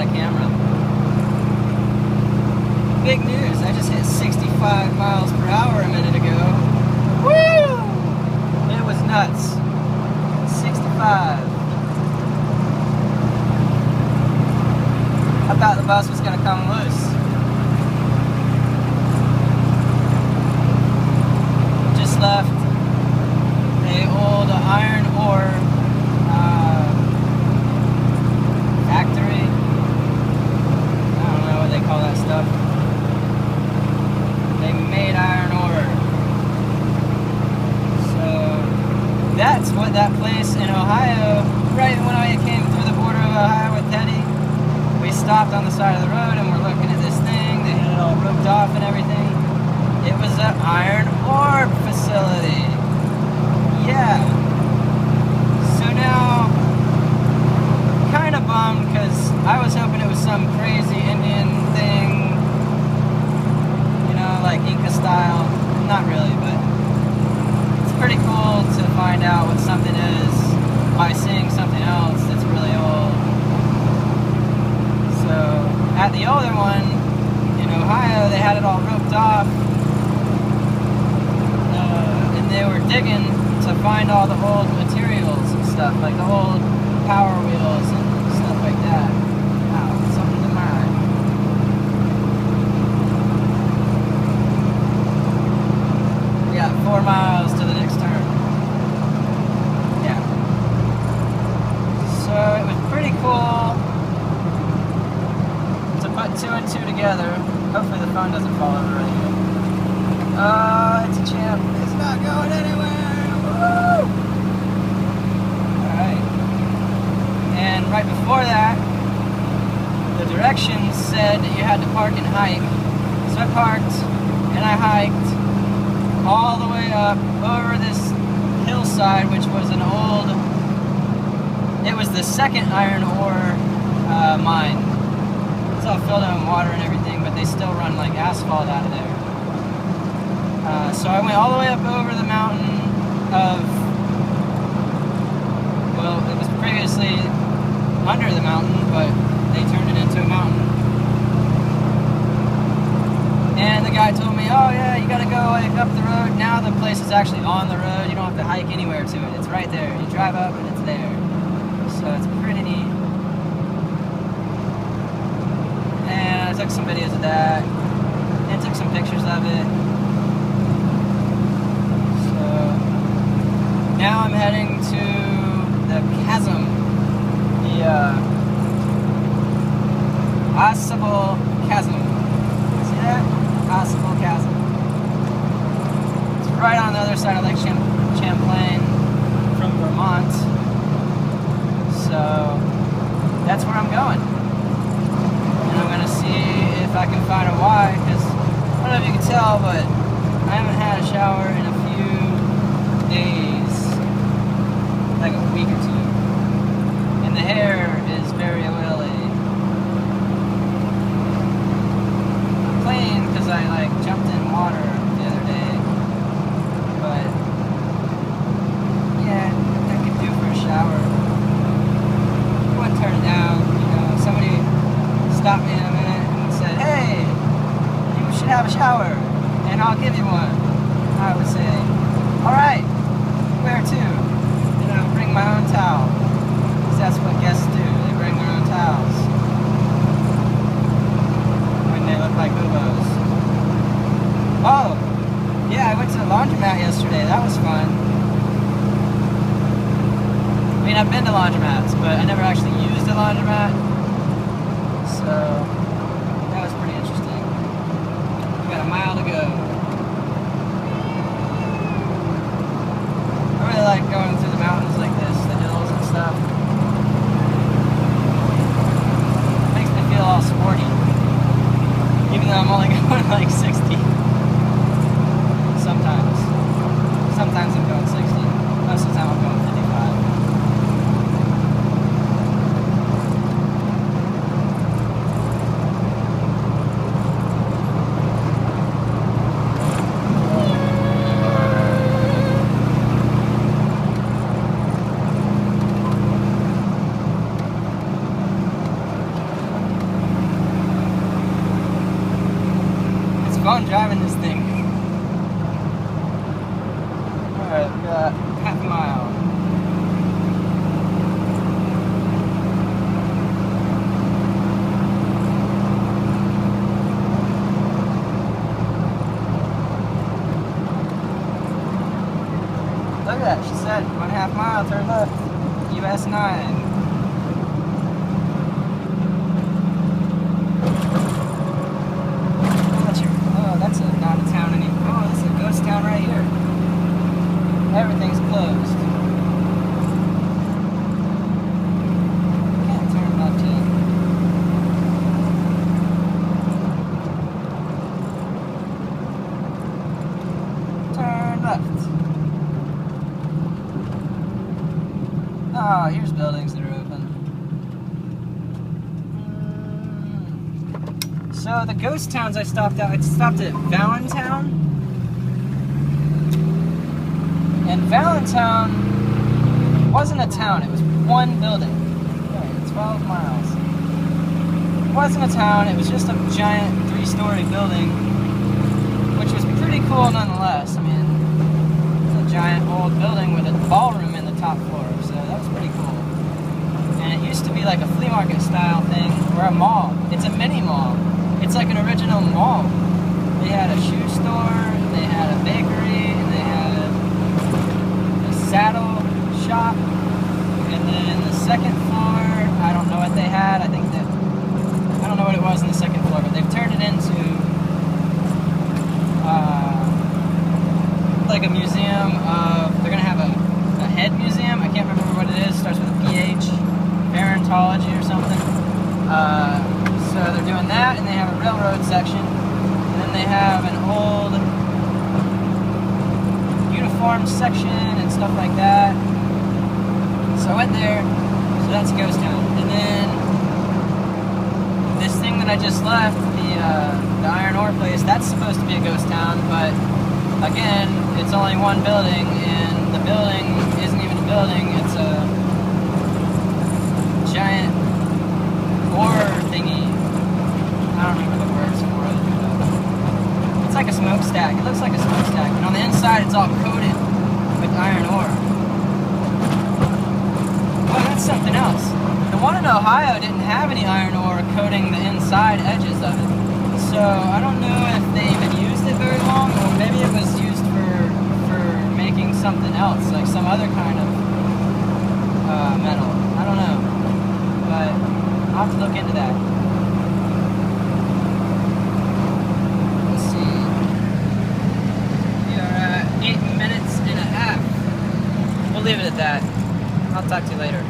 without a camera. Big news, I just hit 65 miles per hour a minute ago. Woo! It was nuts. 65. I thought the bus was going to come loose. Just left a old iron ore factory. I don't know what they call that stuff. They made iron ore. So that's what that place in Ohio, right when I came through the border of Ohio with Teddy, we stopped on the side of the road and we're looking at this thing. They had it all roped off and everything. It was an iron ore facility. Yeah. So now, kind of bummed because I was hoping it was some crazy Indian thing, you know, like Inca style. Not really, but it's pretty cool to find out what something is by seeing something else that's really old. So at the older one in Ohio, they had it all roped off, and they were digging to find all the old materials and stuff, like the old power wheels and stuff like that. Wow, something to mind. We got 4 miles to the next turn. Yeah. So it was pretty cool to put 2 and 2 together. Hopefully the phone doesn't fall over right here. It's a champ. It's not going anywhere. Woo! Alright. And right before that, the directions said that you had to park and hike. So I parked and I hiked all the way up over this hillside, which was an old, it was the second iron ore mine. It's all filled in with water and everything, but they still run like asphalt out of there. So I went all the way up over the mountain of, well, it was previously under the mountain, but they turned it into a mountain. And the guy told me, oh yeah, you gotta go like up the road. Now the place is actually on the road. You don't have to hike anywhere to it. It's right there. You drive up and it's there. So it's pretty neat. And I took some videos of that and took some pictures of it. Now I'm heading to the chasm, the Possible Chasm. See that? Possible Chasm. It's right on the other side of Lake Champlain from Vermont. So that's where I'm going. And I'm going to see if I can find a Y, because I don't know if you can tell, but I haven't had a shower in a few days. Like a week or 2. And the hair is very oily. I'm clean because I like jumped in water the other day. But yeah, that could do for a shower. I wouldn't turn it down. You know, somebody stopped me in a minute and said, hey, you should have a shower and I'll give you one. I would say, alright, where to? Bring my own towel, because that's what guests do. They bring their own towels when they look like hobos. Oh, yeah, I went to the laundromat yesterday. That was fun. I mean, I've been to laundromats, but I never actually used a laundromat, so that was pretty interesting. We got a mile to go. I really like going through the mountains like this, the hills and stuff. Makes me feel all sporty. Even though I'm only going like 60. Sometimes. Sometimes I'm going 60. Most of the time I'm going 55. fun driving this thing. Alright, we got half a mile. Look at that, she said 1.5 mile, turn left. US 9. Oh, that's not a town anymore. Oh, this is a ghost town right here. Everything's closed. Can't turn left yet. Turn left. Oh, here's buildings that are open. So the ghost towns I stopped at Valentine. And Valentine wasn't a town, it was one building. Right, 12 miles. It wasn't a town, it was just a giant 3-story building, which was pretty cool nonetheless. I mean, it's a giant old building with a ballroom in the top floor, so that was pretty cool. And it used to be like a flea market style thing, or a mall. It's a mini mall. It's like an original mall. They had a shoe store, they had a bakery, and they had a saddle shop. And then the second floor, I don't know what they had. I don't know what it was in the second floor, but they've turned it into like a museum of, they're gonna have a head museum. I can't remember what it is. Starts with a PH, Parentology or something. So they're doing that, and they have a railroad section, and then they have an old uniform section and stuff like that. So I went there, so that's Ghost Town. And then this thing that I just left, the iron ore place, that's supposed to be a ghost town, but again, it's only one building, and the building isn't even a building, it's a giant ore thingy. I don't remember the words for it. It's like a smokestack. It looks like a smokestack, and on the inside it's all coated with iron ore. Oh, that's something else. The one in Ohio didn't have any iron ore coating the inside edges of it. So I don't know if they even used it very long, or maybe it was used for making something else, like some other kind of metal. I don't know. But I'll have to look into that. Let's see. We are at 8 minutes and a half. We'll leave it at that. I'll talk to you later.